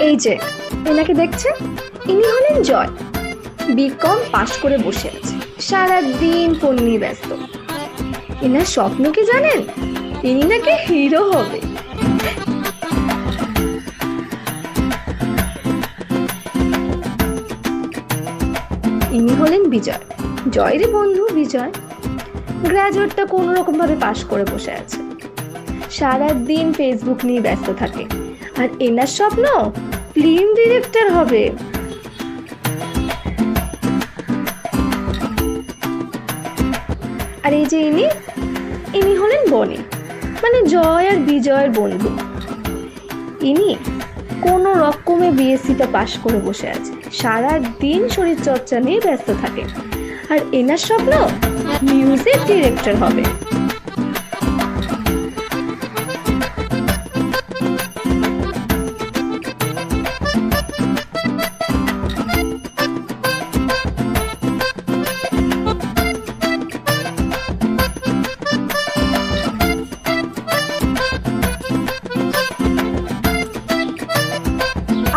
এই যে এনাকে দেখছেন, ইনি হলেন জয়। বিকম পাশ করে বসে আছে, সারাদিন ফোন নিয়ে ব্যস্ত। এনার স্বপ্ন কি জানেন? ইনি নাকি হিরো হবে। ইনি হলেন বিজয়, জয়েরই বন্ধু বিজয়। গ্রাজুয়েটটা কোনো রকম ভাবে পাশ করে বসে আছে, সারাদিন ফেসবুক নিয়ে ব্যস্ত থাকে। আর এনার স্বপ্ন ফিল্ম ডিরেক্টর হবে। আর এই যে ইনি হলেন বনি, মানে জয় আর বিজয়ের বন্ধু। ইনি কোনো রকমে বিএসসিটা পাশ করে বসে আছে, সারাদিন শরীর চর্চা নিয়ে ব্যস্ত থাকে। আর এনার স্বপ্ন মিউজিক ডিরেক্টর হবে।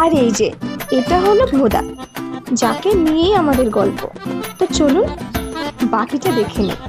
আর এই যে এটা হলো ভোদা, যাকে নিয়েই আমাদের গল্প। তো চলুন বাকিটা দেখে নিই।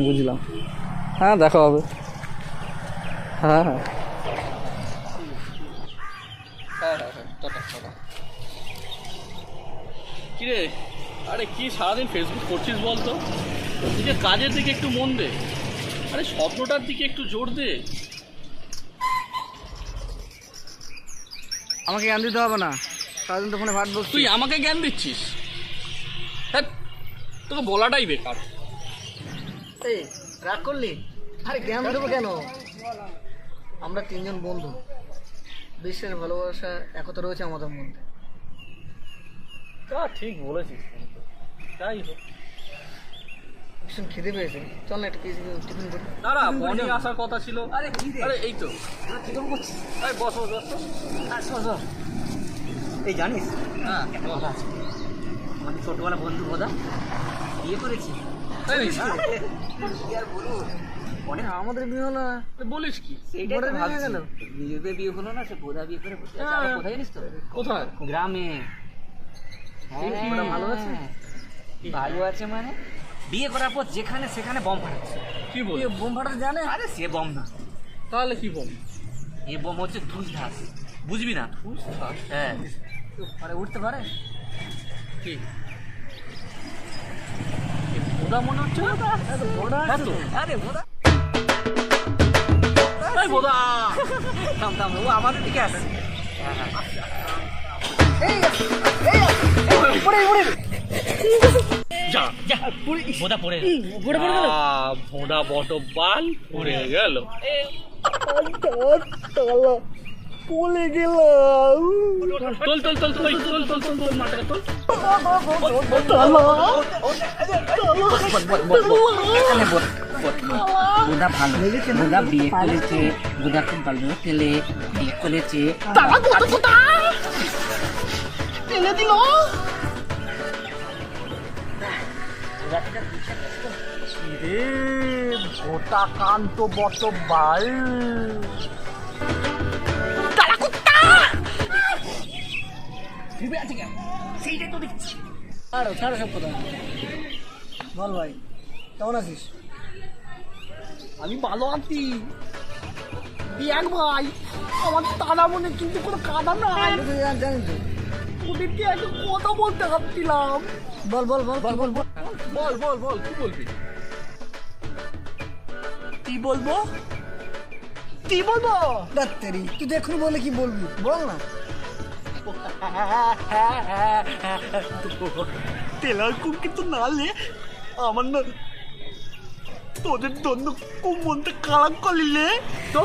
বুঝলাম। হ্যাঁ, দেখা হবে। হ্যাঁ হ্যাঁ কিরে, আরে কি সারাদিন ফেসবুক করছিস বলতো? নিজের কাজের দিকে একটু মন দে, আরে স্বপ্নটার দিকে একটু জোর দে। আমাকে জ্ঞান দিতে হবে না, সারাদিন তো ফোনে ভাট বসছি। তুই আমাকে জ্ঞান দিচ্ছিস? হ্যাঁ, তোকে বলাটাই বেকার। এই রাগ করলি? আরে জ্ঞান দেবো কেন? আমরা তিনজন বন্ধু, বিশ্বের ভালোবাসা একতা রয়েছে আমাদের মধ্যে। তা ঠিক বলেছিস, তাই হোক। ভীষণ খিদে পেয়েছে, চল না একটা টিফিন করি। দাঁড়া, বনি আসার কথা ছিল। আরে এই তো করছিস? আরে বস বস বস। এই জানিস, হ্যাঁ আমাদের ছোটবেলা বন্ধু বোধা বিয়ে করেছি। কি আর বলবো, অনেক আমাদের বিয়ে হলো না। বলিস কি? সেইটাই তো বিয়ে ভাবছি। গেল। নিজেদের বিয়ে হলো না, সে বোধা বিয়ে করে বসে আছে। আরে কোথায় জানিস তো? কোথায়? গ্রামে। ওরা ভালো আছে? ভালো আছে মানে বিয়ে করার পর যেখানে সেখানে বম ফাটাচ্ছে। কি বল? বোম ফাটাতে জানে? আরে সে বম না, তাহলে কি বল? এই বম হচ্ছে ধুসধাস, বুঝবি না? হ্যাঁ, আরে উঠতে পারে? কি ওটা মনে হচ্ছে না? হ্যাঁ তো। আরে বোধা এই বোধা, থাম থাম, ও আমাদের দিকে আসে। যা যা বোধা পড়ে ভোঁড়া বটো বাল পড়ে গেল। পড়ে গেলাম। তোল তোল তোল তোল তোল তোল তোল তোল মাথাটা তোল। বোধা ভালো, বোধা বিয়ে করেছে, বোধা খুব ভালো ছেলে, বিয়ে করেছে। ভোটা কান্ত বট বাল। ভেবে আছে কেন সেইটাই তো দেখছি। ছাড়ো সব কথা। বল ভাই, কেমন আছিস? আমি ভালো আছি। দেখ ভাই, আমার তারা মনে কিন্তু কোনো কাদা নাই। জানি তো। ওদেরকে একটা কথা বলতে ভাবছিলাম। বল বল বল বল বল বল। বল বল বল, কি বলবি? কি বলবো? কি বলবো? ডাক্তারি তুই তো এখনই বলে কি বলবি, বল না। তেলার কুম কিন্তু নালে আমার না তোদের জন্য খুব মনটা খারাপ করলিলে। তো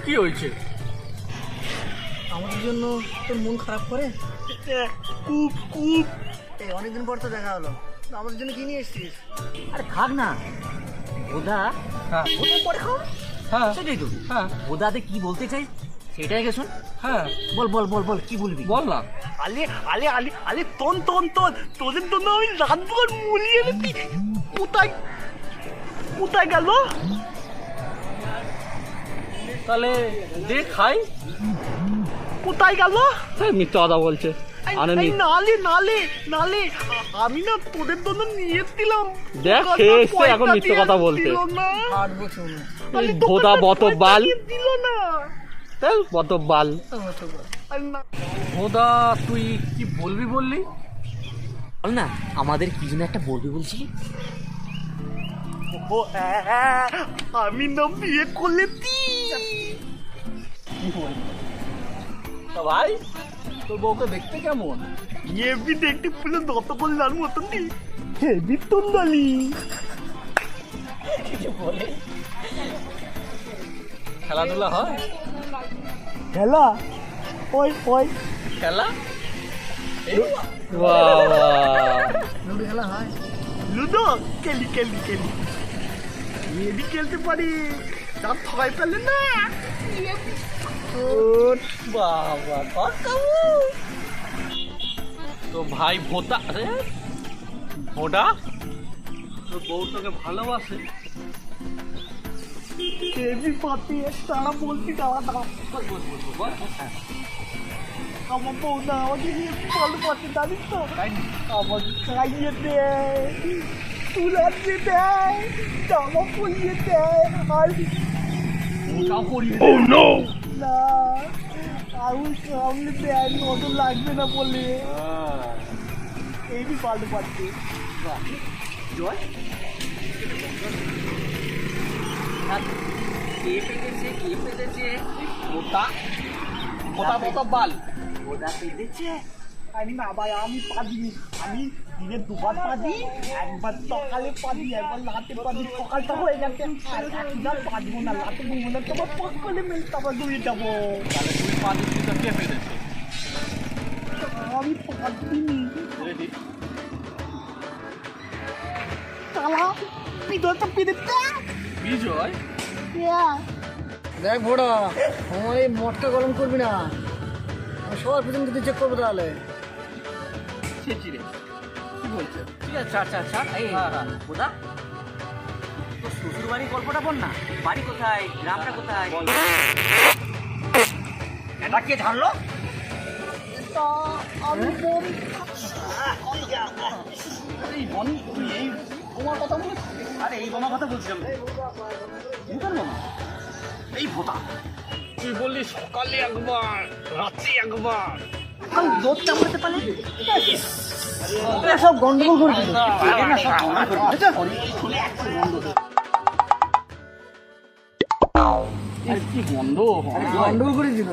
কি হয়েছে? আমাদের জন্য তোর মন খারাপ করে? খুব খুব। এই অনেকদিন পর তো দেখা হলো, তো আমাদের জন্য কি নিয়ে এসেছিস? আরে খাক না ওদা, হ্যাঁ ওদের পরে খাও। হ্যাঁ সেটাই তো। হ্যাঁ ওদাতে কি বলতে চাই সেটাই আগে শোন। হ্যাঁ, বল বল বল বল কি বলবি? বল না। আলে আলে আলে আলে তোদের জন্য আমি রাতভর মুলিয়ে এনেছি। কোথায় কোথায় গেল? তাহলে দে খাই। কোথায় গেল? মিথ্যা কথা বলছে। নালে নালে নালে আমি না তোদের জন্য নিয়ে এসেছিলাম। দেখ খেয়েছে, এখন মিথ্যা কথা বলছে। হাঁটবো শুনে। ভোদা বতবাল দিল না। বতবাল ভোদা, তুই কি বলবি বললি? বল না, আমাদের কি জন্য একটা বলবি বলছিলি? ও হ্যাঁ, আমি না বিয়ে করলেছি। ভাই, তোর বউকে দেখতে কেমন? হেবি দেখতে, পুরো দত কল্যাণ মতন নি। হেবি তুন্দালি। খেলাধুলা হয়? খেলা ওই ওই খেলা লুডো খেলা হয়? লুডো খেলি খেলি খেলি, হেবি খেলতে পারি। যা ঠকাই পেলে না। বাবা তো ভাই ভোতা, আরে ভোডা, তোর বউ তোকে ভালোবাসে। হেবি পাতি তারা বলছি, দাঁড়া দাঁড়া আমার বউ না আমাকে ভালোবাসে, জানিস তো? আমাকে খাইয়ে দেয়, তুলাতে দেয়, জামা পরিয়ে দেয়, আর না আমি সামনে দেয় নতুন লাগবে না বলে। এই বি পাল্টে পাচ্ছে। জয় কে পেতেছে কে পেতেছে? মোটা মোটা মোটা বাল ওদা পেতেছে। আমি না ভাই, আমি পাদি। আমি দিনে দুবার পাদি, একবার সকালে পাদি, একবার রাতে পাদি। সকালটা হয়ে গেছে, আর একবার পাদবো না, রাতে ঘুমো না, তোমার সকালে মিল তারপর ধুয়ে যাবো। তাহলে তুই পাদি, কে পেরেছে? আমি পাদিনি। তালা বিজয় তো পেরেছে। বিজয় দেখ ভোড়া, আমার এই মদটা গরম করবি না, আমি সবার পিছন থেকে চেক করবো তাহলে। ছেচিরে কি বলছে? ঠিক আছে, ছাড় ছাড় ছাড়। এই ওদা, তোর শ্বশুর বাড়ির গল্পটা বল না। বাড়ি কোথায়, গ্রামটা কোথায়? এটা কে ঝাড়লো? এই বনি, তুই এই তোমার কথা বলে? আরে এই বোমা কথা বলছিলাম। এই ভোতা, তুই বললি সকালে একবার, রাত্রি একবার। আমি দোষ চামড়াতে পারলে সব গন্ডগোল করে দিল। কি গন্ধ, গন্ডগোল করে দিল।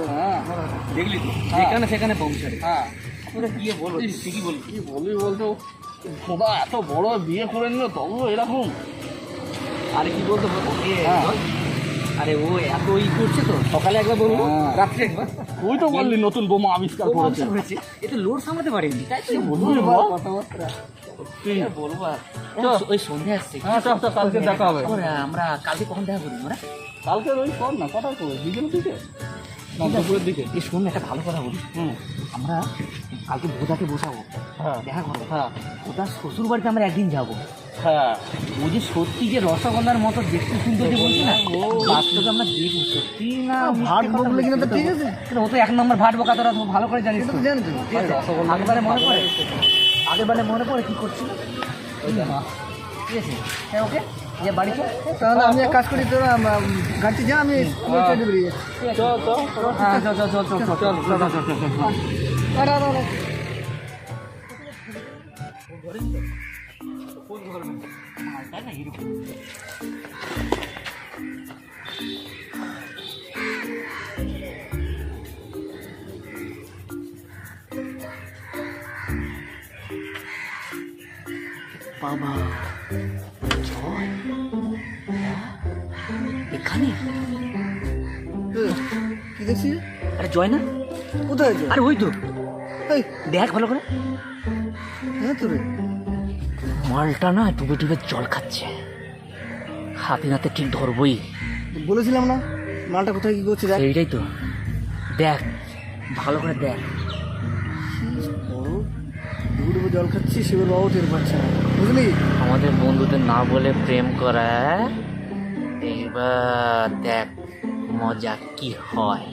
দেখলি তো, যেখানে সেখানে বোম ছাড়ে। হ্যাঁ তোরা কি বলবো, ঠিকই বলবি। কি বলবি বলতো? ভোদা এত বড় বিয়ে করে নিল, তবুও এরকম। আরে কি বলতো হ্যাঁ। আরে ও এত করছে তো, সকালে একবার বলবো, হ্যাঁ। রাত্রে একবার। তুই তো বললি নতুন বোমা আবিষ্কার করেছে। এ তো লোড সামলাতে পারেনি, তাই তো বলবো। তুই বলবো আর চল। ওই সন্ধ্যা আসছে। হ্যাঁ, চল, চল, কালকে দেখা হবে। আমরা কালকে কখন দেখা করি আমরা? কালকে ওই কর না, কটা করবে? বিকেলের দিকে না দুপুরের দিকে? এই শোন, একটা ভালো কথা বলি। আমরা কালকে ভোদাকে বসাবো, হ্যাঁ দেখা করবো। হ্যাঁ ওটার শ্বশুর বাড়িতে আমরা একদিন যাবো। আচ্ছা ও যে সত্যি যে রসগোল্লার মতো দেখতে সুন্দর যে বলছি না বাস্তবে আমরা দেখি সত্যি না ভাট বকলে কিনা তো ঠিক আছে, ও তো 1 নম্বর ভাট বোকা, তোরা তো ভালো করে জানিস এটা তো। তো জানি তো। ঠিক আছে, আগেরবারে মনে পড়ে কি করছিল ঠিক আছে। হ্যাঁ ওকে যে বাড়ি চল। তাহলে আমি এক কাজ করি, তোরা গাড়িতে যা, আমি স্কুলের সাইডে বেরিয়ে যাচ্ছি। হ্যাঁ চল চল চল চল চল চল চল চল চল চল। আরে, আরে, আরে। বাবা জয় এখানে? কি দেখছিস? আরে জয় না? কোথায় যে? আরে ওই তো, এই, দেখ ভালো করে। হ্যাঁ তো রে। মালটা না ডুবে ডুবে জল খাচ্ছে, হাতে নাতে ঠিক ধরবই। বলেছিলাম না মালটা কোথায় কি করছে, দেখ। সেইটাই তো, দেখ ভালো করে দেখ। বড় ডুবু ডুবু জল খাচ্ছি, শিবের বাবু টের পাচ্ছে না, বুঝলি? আমাদের বন্ধুদের না বলে প্রেম করা, এইবার দেখ মজা কি হয়।